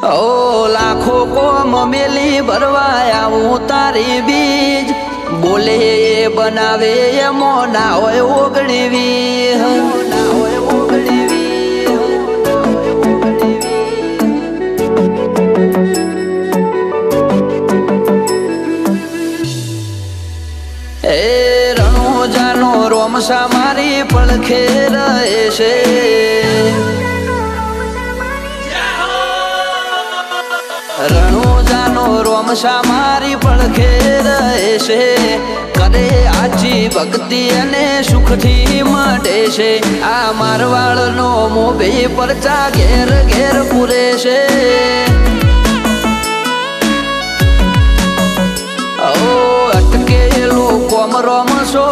ઓ લાખો કોમ મેલી ભરવા આવું તારી બીજ બોલે એ બનાવે એમો ના હોય ઓગણીવી ના હોય રણોજાનો રોમસા મારી પડખે રહે છે રણોજાનો રોમસા મારી પડખે રહે છે કરે આજી ભક્તિ અને સુખથી મળે છે આ મારવાડનો મોભે પરચા ઘેર ઘેર પૂરે છે અટકેલો કોમરો